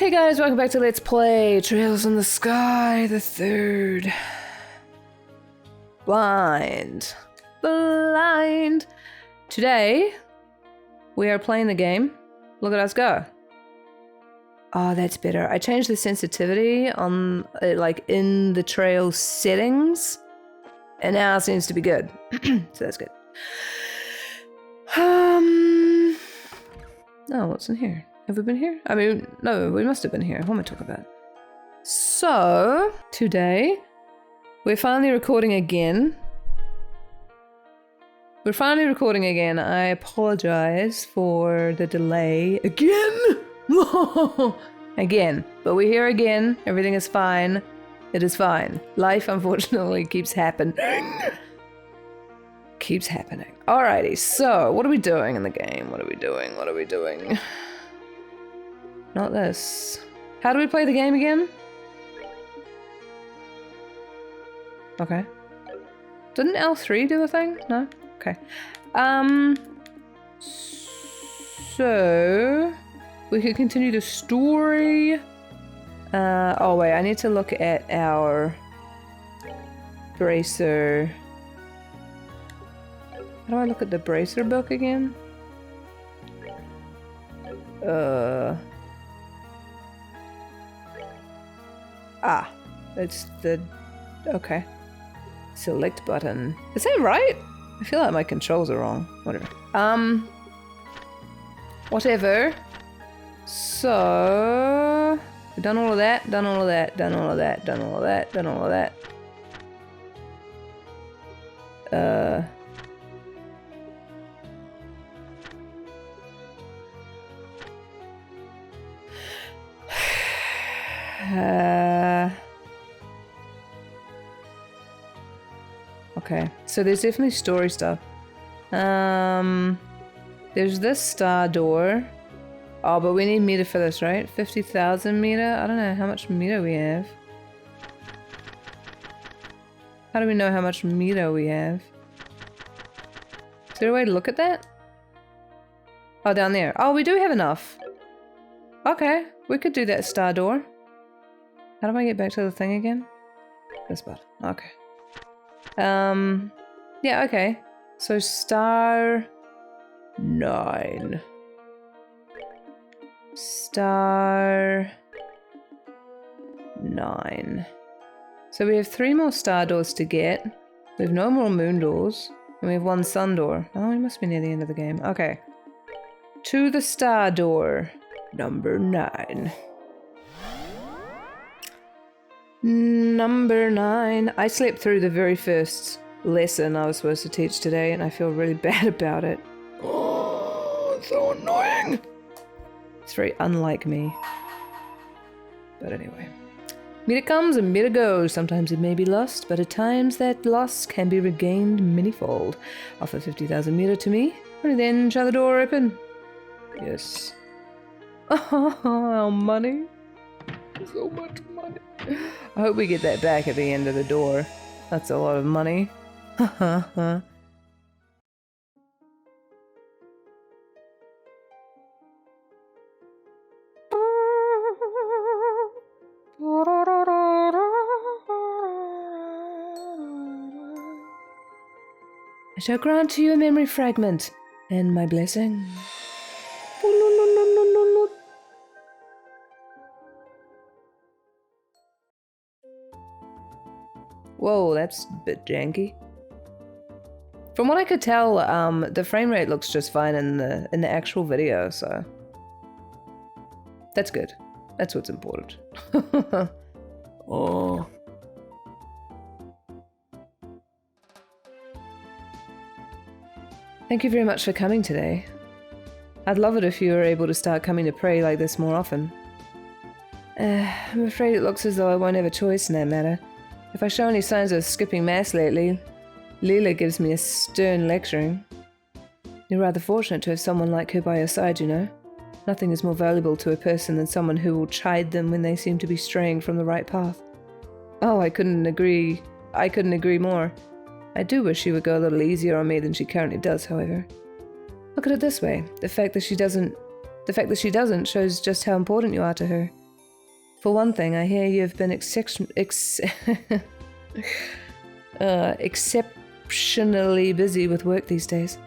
Hey guys, welcome back to Let's Play Trails in the Sky, the third. Blind. Today, we are playing the game. Look at us go. Oh, that's better. I changed the sensitivity on, like, in the trail settings, and now it seems to be good. So that's good. Oh, what's in here? Have we been here? I mean, no, we must have been here. What am I talking about? So, today, we're finally recording again. I apologize for the delay. Again! Again. But we're here again. Everything is fine. It is fine. Life, unfortunately, keeps happening. Alrighty, so, what are we doing in the game? What are we doing? Not this. How do we play the game again? Okay. Didn't L3 do a thing? No? Okay. So we could continue the story. Oh wait, I need to look at our bracer. How do I look at the bracer book again? It's the... okay. Select button. Is that right? I feel like my controls are wrong. Whatever. Whatever. So... we've done all of that. Okay, so there's definitely story stuff. There's this star door. Oh, but we need meter for this, right? 50,000 meter? I don't know how much meter we have. How do we know how much meter we have? Is there a way to look at that? Oh, down there. Oh, we do have enough. Okay, we could do that star door. How do I get back to the thing again? This button. Okay. Yeah, okay. So star 9. Star 9. So we have 3 more star doors to get. We have no more moon doors. And we have 1 sun door. Oh, we must be near the end of the game. Okay. To the star door. Number 9. Number 9. I slept through the very first lesson I was supposed to teach today, and I feel really bad about it. Oh, it's so annoying. It's very unlike me. But anyway. Meter comes and meter goes. Sometimes it may be lost, but at times that loss can be regained manyfold. Offer 50,000 meter to me, only then shall the door open. Yes. Oh, money. So much money. I hope we get that back at the end of the door. That's a lot of money. I shall grant to you a memory fragment and my blessing. Whoa, that's a bit janky. From what I could tell, the frame rate looks just fine in the actual video, so that's good. That's what's important. Oh. Thank you very much for coming today. I'd love it if you were able to start coming to pray like this more often. I'm afraid it looks as though I won't have a choice in that matter. If I show any signs of skipping mass lately, Leela gives me a stern lecturing. You're rather fortunate to have someone like her by your side, you know. Nothing is more valuable to a person than someone who will chide them when they seem to be straying from the right path. Oh, I couldn't agree more. I do wish she would go a little easier on me than she currently does, however. Look at it this way. The fact that she doesn't shows just how important you are to her. For one thing, I hear you have been exceptionally busy with work these days.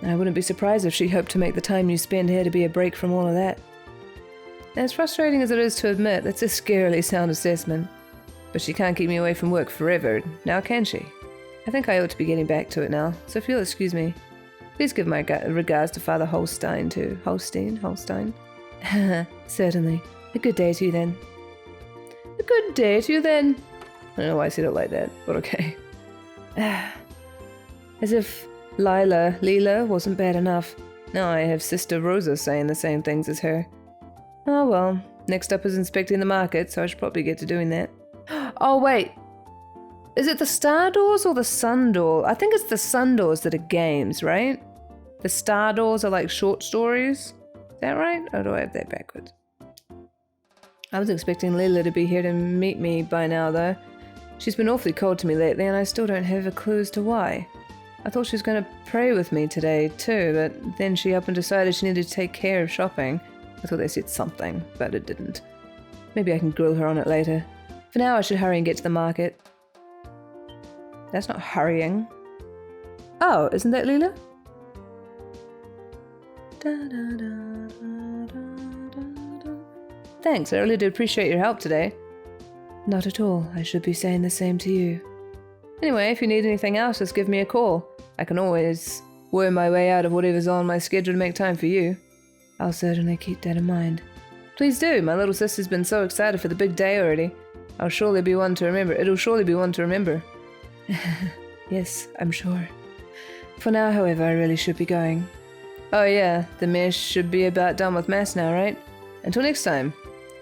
I wouldn't be surprised if she hoped to make the time you spend here to be a break from all of that. As frustrating as it is to admit, that's a scarily sound assessment. But she can't keep me away from work forever, now can she? I think I ought to be getting back to it now, so if you'll excuse me, please give my regards to Father Holstein too. Holstein? Certainly. A good day to you then. A good day to you then? I don't know why I said it like that, but okay. As if Leela wasn't bad enough. Now I have Sister Rosa saying the same things as her. Oh well, next up is inspecting the market, so I should probably get to doing that. Oh wait, is it the Star Doors or the Sun Door? I think it's the Sun Doors that are games, right? The Star Doors are like short stories. Is that right? Or do I have that backwards? I was expecting Leela to be here to meet me by now though. She's been awfully cold to me lately and I still don't have a clue as to why. I thought she was going to pray with me today too, but then she up and decided she needed to take care of shopping. I thought they said something, but it didn't. Maybe I can grill her on it later. For now I should hurry and get to the market. That's not hurrying. Oh, isn't that Leela? Thanks, I really do appreciate your help today. Not at all, I should be saying the same to you. Anyway, if you need anything else, just give me a call. I can always worm my way out of whatever's on my schedule to make time for you. I'll certainly keep that in mind. Please do, my little sister's been so excited for the big day already. It'll surely be one to remember. Yes, I'm sure. For now, however, I really should be going. Oh yeah, the mayor should be about done with mass now, right? Until next time,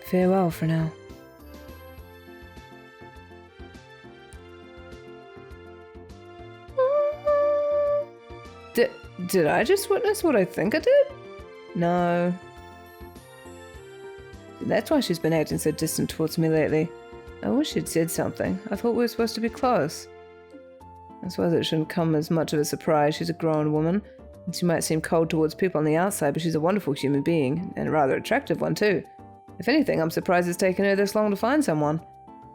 farewell for now. Did I just witness what I think I did? No. That's why she's been acting so distant towards me lately. I wish she'd said something. I thought we were supposed to be close. I suppose it shouldn't come as much of a surprise. She's a grown woman, and she might seem cold towards people on the outside, but she's a wonderful human being, and a rather attractive one too. If anything, I'm surprised it's taken her this long to find someone.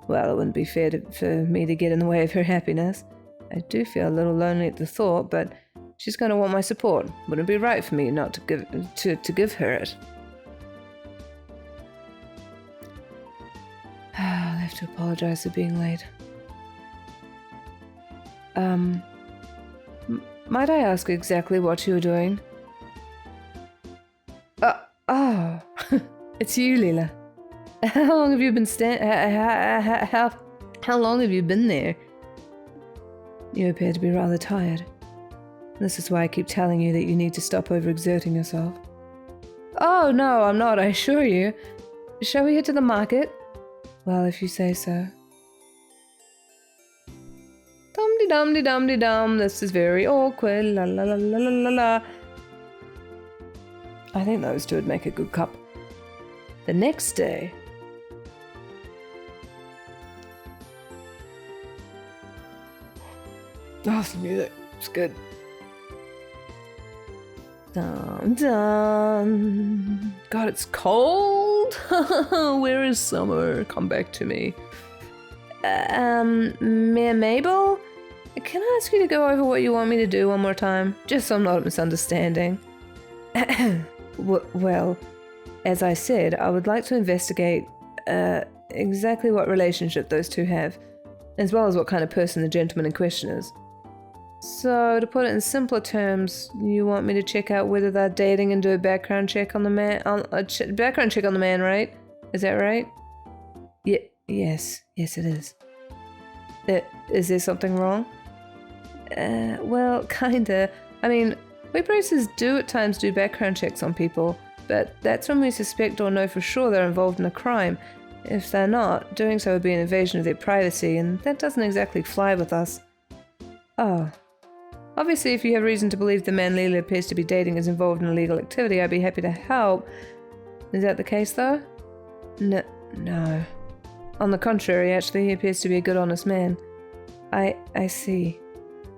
Well, it wouldn't be fair for me to get in the way of her happiness. I do feel a little lonely at the thought, but she's going to want my support. Wouldn't it be right for me not to give her it? I'll have to apologize for being late. Might I ask exactly what you were doing? Oh, it's you, Leela. How long have you been how long have you been there? You appear to be rather tired. This is why I keep telling you that you need to stop overexerting yourself. Oh, no, I'm not, I assure you. Shall we head to the market? Well, if you say so. Dum-de-dum-de-dum-de-dum, this is very awkward, la la la la la la la. I think those two would make a good couple. The next day... Oh, the music. It's good. Dun, dun. God, it's cold. Where is summer? Come back to me. Mayor Mabel? Can I ask you to go over what you want me to do one more time? Just so I'm not misunderstanding. Well, as I said, I would like to investigate exactly what relationship those two have, as well as what kind of person the gentleman in question is. So, to put it in simpler terms, you want me to check out whether they're dating and do a background check on the man, background check on the man, right? Is that right? Yes, it is. Is there something wrong? Well, kinda. I mean, we bracers do at times do background checks on people, but that's when we suspect or know for sure they're involved in a crime. If they're not, doing so would be an invasion of their privacy, and that doesn't exactly fly with us. Oh. Obviously, if you have reason to believe the man Leela appears to be dating is involved in illegal activity, I'd be happy to help. Is that the case, though? No. On the contrary, actually, he appears to be a good, honest man. I see.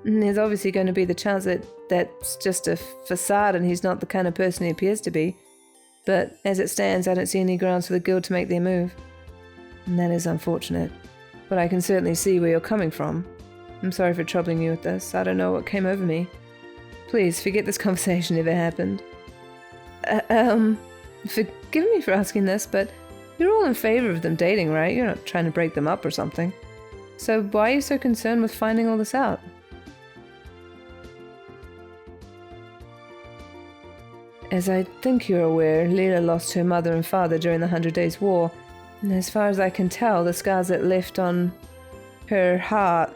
There's obviously going to be the chance that that's just a facade and he's not the kind of person he appears to be. But as it stands, I don't see any grounds for the guild to make their move. And that is unfortunate. But I can certainly see where you're coming from. I'm sorry for troubling you with this. I don't know what came over me. Please, forget this conversation ever happened. Forgive me for asking this, but you're all in favor of them dating, right? You're not trying to break them up or something. So why are you so concerned with finding all this out? As I think you're aware, Leela lost her mother and father during the 100 Days War, and as far as I can tell, the scars that left on her heart,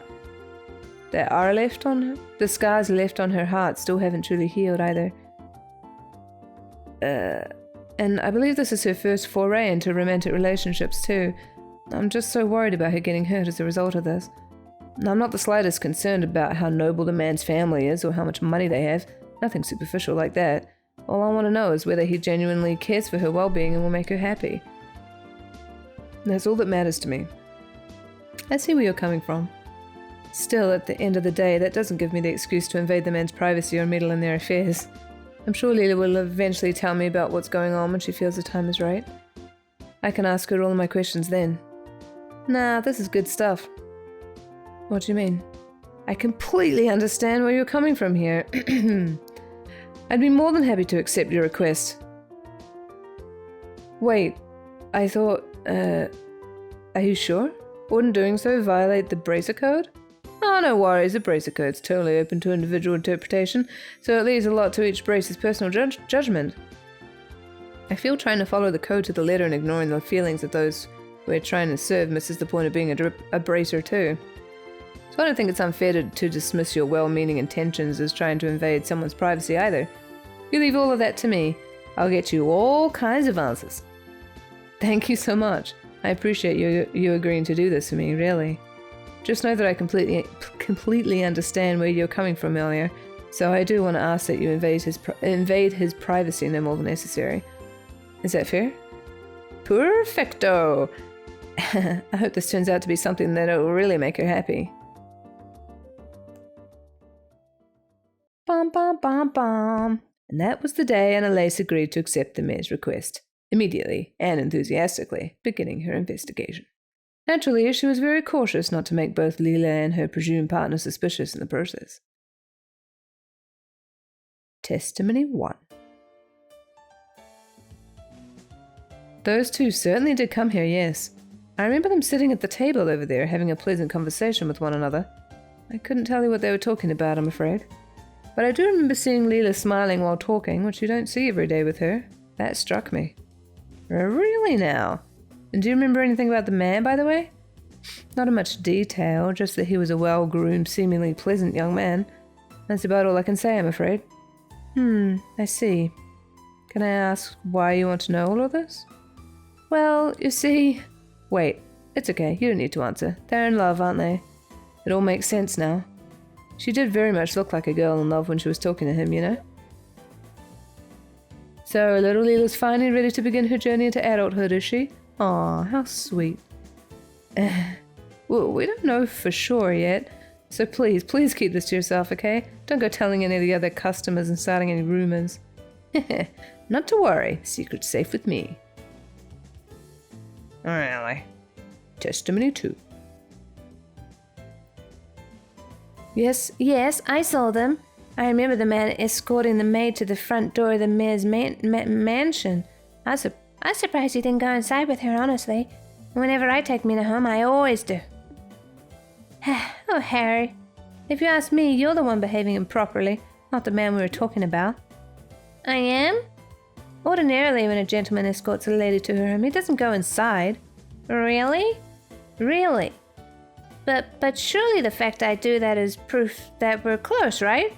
the scars left on her heart still haven't truly healed either. And I believe this is her first foray into romantic relationships too. I'm just so worried about her getting hurt as a result of this. I'm not the slightest concerned about how noble the man's family is or how much money they have. Nothing superficial like that. All I want to know is whether he genuinely cares for her well-being and will make her happy. That's all that matters to me. I see where you're coming from. Still, at the end of the day, that doesn't give me the excuse to invade the man's privacy or meddle in their affairs. I'm sure Leela will eventually tell me about what's going on when she feels the time is right. I can ask her all of my questions then. Nah, this is good stuff. What do you mean? I completely understand where you're coming from here. I'd be more than happy to accept your request. Wait, I thought, are you sure? Wouldn't doing so violate the Bracer Code? Oh, no worries, the Bracer Code's totally open to individual interpretation, so it leaves a lot to each bracer's personal judgment. I feel trying to follow the code to the letter and ignoring the feelings of those we're trying to serve misses the point of being a bracer too. So I don't think it's unfair to dismiss your well-meaning intentions as trying to invade someone's privacy either. You leave all of that to me. I'll get you all kinds of answers. Thank you so much. I appreciate you agreeing to do this for me, really. Just know that I completely understand where you're coming from earlier, so I do want to ask that you invade his privacy no more than necessary. Is that fair? Perfecto! I hope this turns out to be something that will really make her happy. Bum bum bum bum. And that was the day Annalise agreed to accept the mayor's request, immediately and enthusiastically, beginning her investigation. Naturally, she was very cautious not to make both Leela and her presumed partner suspicious in the process. Testimony 1. Those two certainly did come here, yes. I remember them sitting at the table over there, having a pleasant conversation with one another. I couldn't tell you what they were talking about, I'm afraid. But I do remember seeing Leela smiling while talking, which you don't see every day with her. That struck me. Really now? And do you remember anything about the man, by the way? Not in much detail, just that he was a well-groomed, seemingly pleasant young man. That's about all I can say, I'm afraid. I see. Can I ask why you want to know all of this? Well, you see... Wait, it's okay, you don't need to answer. They're in love, aren't they? It all makes sense now. She did very much look like a girl in love when she was talking to him, you know? So, little Leela's finally ready to begin her journey into adulthood, is she? Aw, how sweet. Well, we don't know for sure yet, so please keep this to yourself, okay? Don't go telling any of the other customers and starting any rumors. Not to worry, secret's safe with me. Really? Testimony 2. Yes, I saw them. I remember the man escorting the maid to the front door of the mayor's mansion. I was surprised he didn't go inside with her, honestly. Whenever I take Mina home, I always do. Oh, Harry. If you ask me, you're the one behaving improperly, not the man we were talking about. I am? Ordinarily, when a gentleman escorts a lady to her home, he doesn't go inside. Really? Really? But surely the fact I do that is proof that we're close, right?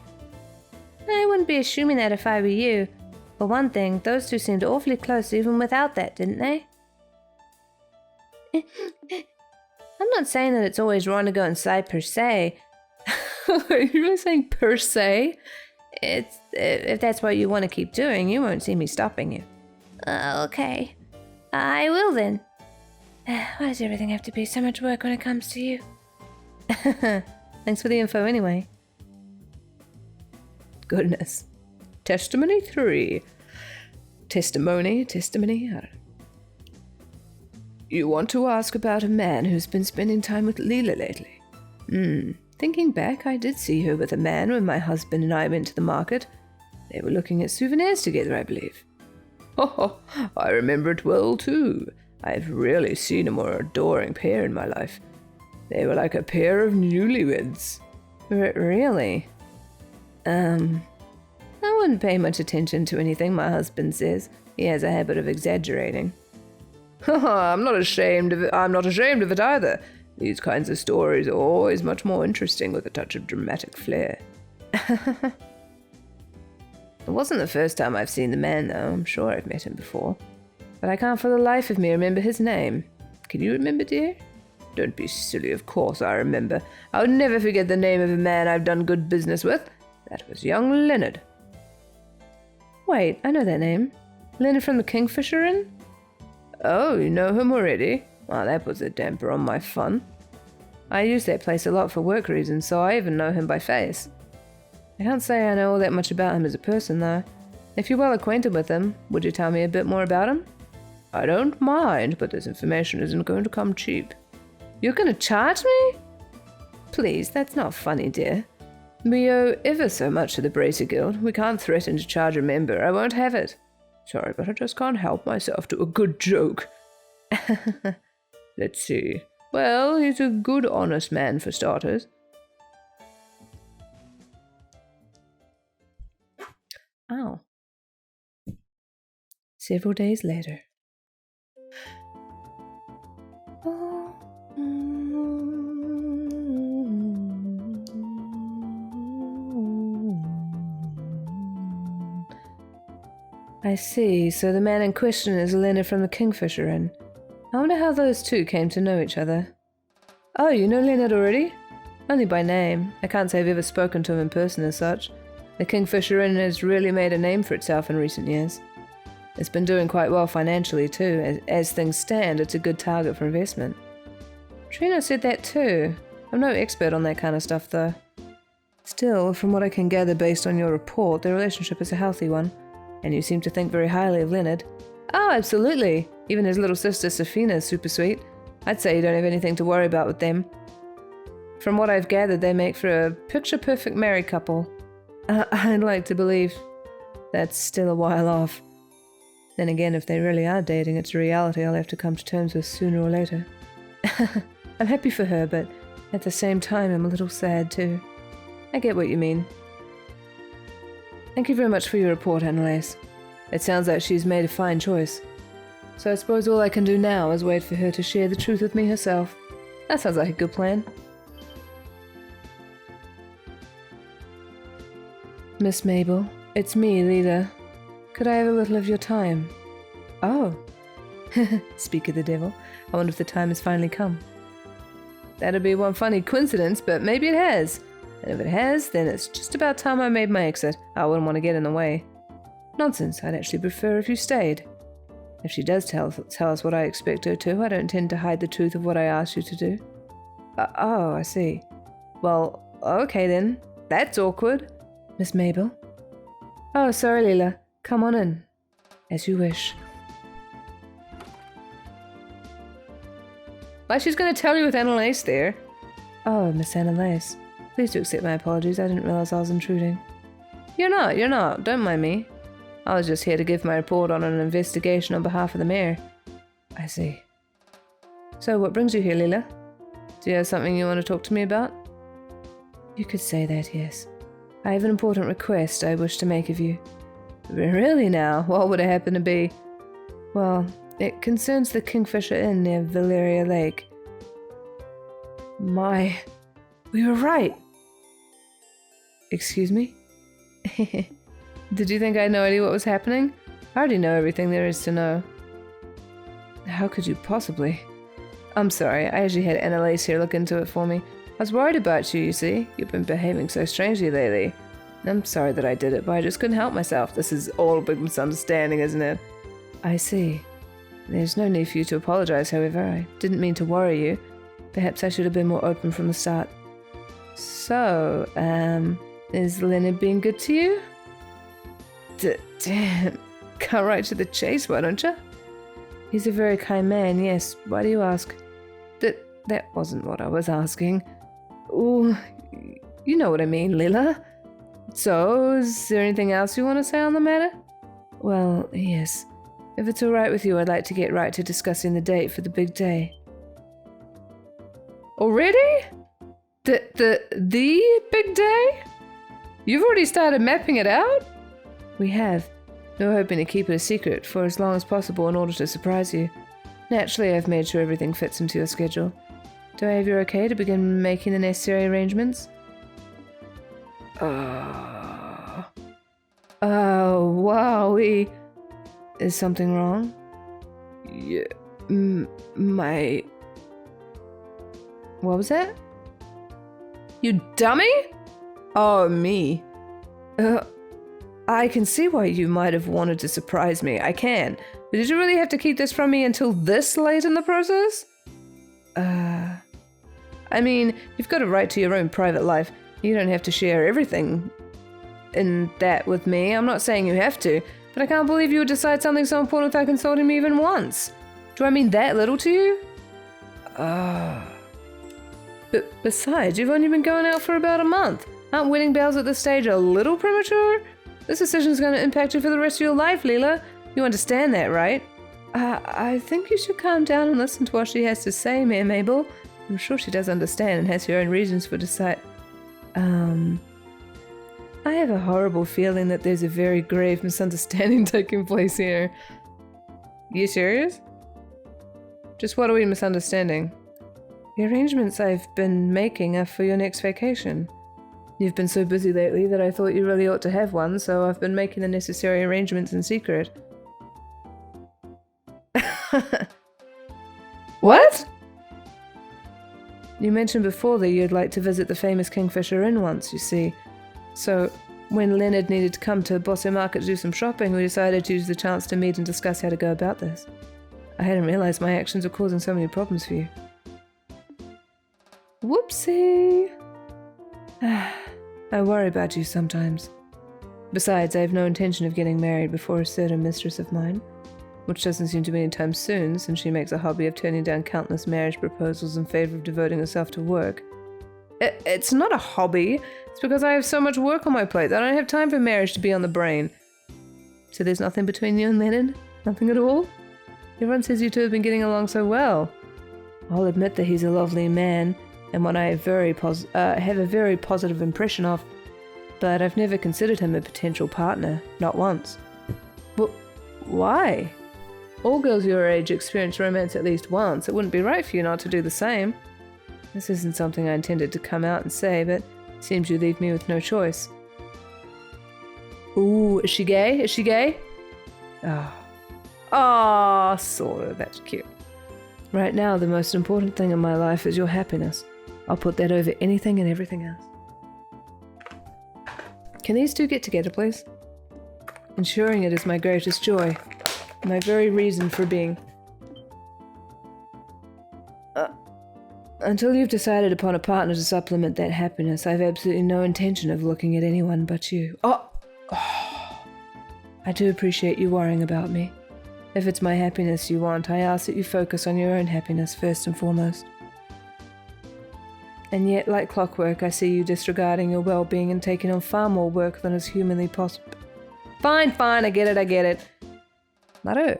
I wouldn't be assuming that if I were you. For one thing, those two seemed awfully close even without that, didn't they? I'm not saying that it's always wrong to go inside per se. Are you really saying per se? If that's what you want to keep doing, you won't see me stopping you. Okay. I will then. Why does everything have to be so much work when it comes to you? Thanks for the info anyway. Goodness. Testimony 3. Testimony, I don't know. You want to ask about a man who's been spending time with Leela lately? Thinking back, I did see her with a man when my husband and I went to the market. They were looking at souvenirs together, I believe. Oh, I remember it well, too. I've rarely seen a more adoring pair in my life. They were like a pair of newlyweds. Really? I wouldn't pay much attention to anything my husband says. He has a habit of exaggerating. I'm not ashamed of it. I'm not ashamed of it either. These kinds of stories are always much more interesting with a touch of dramatic flair. It wasn't the first time I've seen the man, though. I'm sure I've met him before. But I can't for the life of me remember his name. Can you remember, dear? Don't be silly, of course I remember. I would never forget the name of a man I've done good business with. That was young Leonard. Wait, I know that name. Leonard from the Kingfisher Inn? Oh, you know him already? Well, that puts a damper on my fun. I use that place a lot for work reasons, so I even know him by face. I can't say I know all that much about him as a person, though. If you're well acquainted with him, would you tell me a bit more about him? I don't mind, but this information isn't going to come cheap. You're going to charge me? Please, that's not funny, dear. We owe ever so much to the Bracer Guild. We can't threaten to charge a member. I won't have it. Sorry, but I just can't help myself to a good joke. Let's see. Well, he's a good, honest man for starters. Oh. Several days later. I see, so the man in question is Leonard from the Kingfisher Inn. I wonder how those two came to know each other. Oh, you know Leonard already? Only by name. I can't say I've ever spoken to him in person as such. The Kingfisher Inn has really made a name for itself in recent years. It's been doing quite well financially too. As things stand, it's a good target for investment. Trina said that too. I'm no expert on that kind of stuff though. Still, from what I can gather based on your report, their relationship is a healthy one. And you seem to think very highly of Leonard. Oh, absolutely. Even his little sister Safina is super sweet. I'd say you don't have anything to worry about with them. From what I've gathered, they make for a picture-perfect married couple. I'd like to believe that's still a while off. Then again, if they really are dating, it's a reality I'll have to come to terms with sooner or later. I'm happy for her, but at the same time, I'm a little sad too. I get what you mean. Thank you very much for your report, Annalise. It sounds like she's made a fine choice. So I suppose all I can do now is wait for her to share the truth with me herself. That sounds like a good plan. Miss Mabel, it's me, Leela. Could I have a little of your time? Oh. Speak of the devil. I wonder if the time has finally come. That'd be one funny coincidence, but maybe it has. And if it has, then it's just about time I made my exit. I wouldn't want to get in the way. Nonsense, I'd actually prefer if you stayed. If she does tell us what I expect her to, I don't intend to hide the truth of what I asked you to do. Oh, I see. Well, okay then. That's awkward. Miss Mabel? Oh, sorry, Leela. Come on in. As you wish. Why, she's going to tell you with Annalise there. Oh, Miss Annalise. Please do accept my apologies. I didn't realize I was intruding. You're not. Don't mind me. I was just here to give my report on an investigation on behalf of the mayor. I see. So, what brings you here, Leela? Do you have something you want to talk to me about? You could say that, yes. I have an important request I wish to make of you. Really now? What would it happen to be? Well, it concerns the Kingfisher Inn near Valeria Lake. We were right. Excuse me? Did you think I had no idea what was happening? I already know everything there is to know. How could you possibly? I'm sorry, I actually had Annalise here look into it for me. I was worried about you, you see. You've been behaving so strangely lately. I'm sorry that I did it, but I just couldn't help myself. This is all a big misunderstanding, isn't it? I see. There's no need for you to apologize, however. I didn't mean to worry you. Perhaps I should have been more open from the start. So, is Leonard being good to you? Damn. Cut right to the chase, why don't you? He's a very kind man, yes. Why do you ask? That wasn't what I was asking. Ooh, you know what I mean, Lila. So, is there anything else you want to say on the matter? Well, yes. If it's alright with you, I'd like to get right to discussing the date for the big day. Already? The big day? You've already started mapping it out? We have. We're hoping to keep it a secret for as long as possible in order to surprise you. Naturally, I've made sure everything fits into your schedule. Do I have your okay to begin making the necessary arrangements? Oh, wowie. Is something wrong? Yeah, my... What was that? You dummy? Oh, me. I can see why you might have wanted to surprise me. I can. But did you really have to keep this from me until this late in the process? I mean, you've got a right to your own private life. You don't have to share everything in that with me. I'm not saying you have to, but I can't believe you would decide something so important without consulting me even once. Do I mean that little to you? But besides, you've only been going out for about a month. Aren't wedding bells at this stage a little premature? This decision's going to impact you for the rest of your life, Leela. You understand that, right? I think you should calm down and listen to what she has to say, Mare Mabel. I'm sure she does understand and has her own reasons for decide. I have a horrible feeling that there's a very grave misunderstanding taking place here. You serious? Just what are we misunderstanding? The arrangements I've been making are for your next vacation. You've been so busy lately that I thought you really ought to have one, so I've been making the necessary arrangements in secret. What? You mentioned before that you'd like to visit the famous Kingfisher Inn once, you see. So, when Leonard needed to come to Bosse Market to do some shopping, we decided to use the chance to meet and discuss how to go about this. I hadn't realized my actions were causing so many problems for you. Whoopsie! I worry about you sometimes. Besides, I have no intention of getting married before a certain mistress of mine, which doesn't seem to be anytime soon, since she makes a hobby of turning down countless marriage proposals in favor of devoting herself to work. It's not a hobby. It's because I have so much work on my plate that I don't have time for marriage to be on the brain. So there's nothing between you and Leonard? Nothing at all? Everyone says you two have been getting along so well. I'll admit that he's a lovely man, and one I have a very positive impression of, but I've never considered him a potential partner, not once. Well, why? All girls your age experience romance at least once. It wouldn't be right for you not to do the same. This isn't something I intended to come out and say, but it seems you leave me with no choice. Ooh, is she gay? Is she gay? Oh, sort of. That's cute. Right now, the most important thing in my life is your happiness. I'll put that over anything and everything else. Can these two get together, please? Ensuring it is my greatest joy. My very reason for being. Until you've decided upon a partner to supplement that happiness, I have absolutely no intention of looking at anyone but you. I do appreciate you worrying about me. If it's my happiness you want, I ask that you focus on your own happiness first and foremost. And yet, like clockwork, I see you disregarding your well-being and taking on far more work than is humanly possible. Fine, I get it. Maru.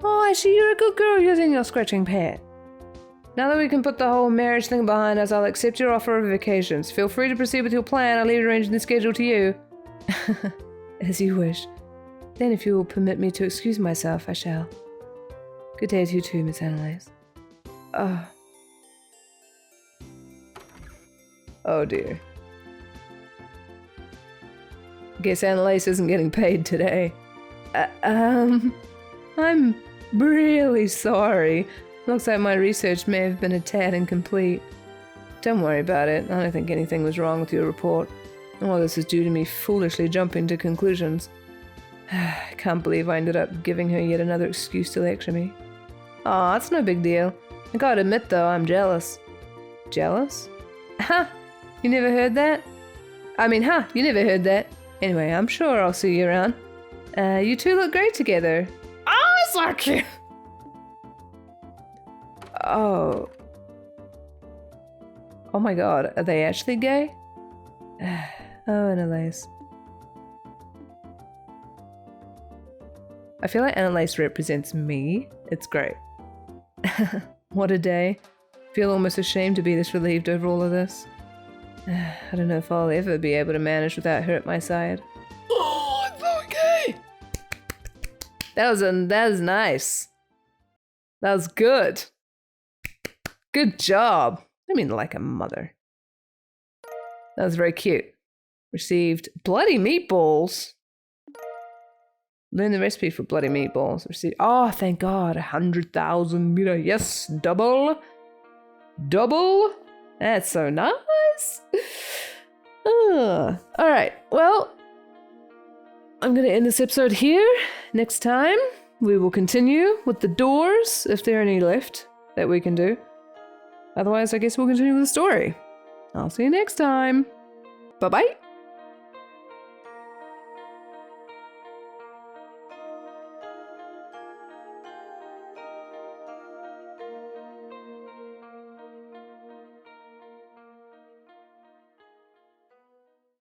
Oh, I see you're a good girl using your scratching pad. Now that we can put the whole marriage thing behind us, I'll accept your offer of vacations. Feel free to proceed with your plan. I'll leave arranging the schedule to you. As you wish. Then if you will permit me to excuse myself, I shall. Good day to you too, Miss Annalise. Oh dear. Guess Annalise isn't getting paid today. I'm really sorry. Looks like my research may have been a tad incomplete. Don't worry about it. I don't think anything was wrong with your report. All this is due to me foolishly jumping to conclusions. I can't believe I ended up giving her yet another excuse to lecture me. Aw, it's no big deal. I gotta admit though, I'm jealous. Jealous? Ha! You never heard that? You never heard that. Anyway, I'm sure I'll see you around. You two look great together. Oh, so cute. Oh. Oh my god, are they actually gay? Oh, Annalise. I feel like Annalise represents me. It's great. What a day. Feel almost ashamed to be this relieved over all of this. I don't know if I'll ever be able to manage without her at my side. Oh, it's so gay! That was nice. That was good. Good job. I mean, like a mother. That was very cute. Received bloody meatballs. Learn the recipe for bloody meatballs. Received. Oh, thank God. 100,000 meter. Yes, double. Double. That's so nice. All right. Well, I'm going to end this episode here. Next time, we will continue with the doors, if there are any left that we can do. Otherwise, I guess we'll continue with the story. I'll see you next time. Bye-bye.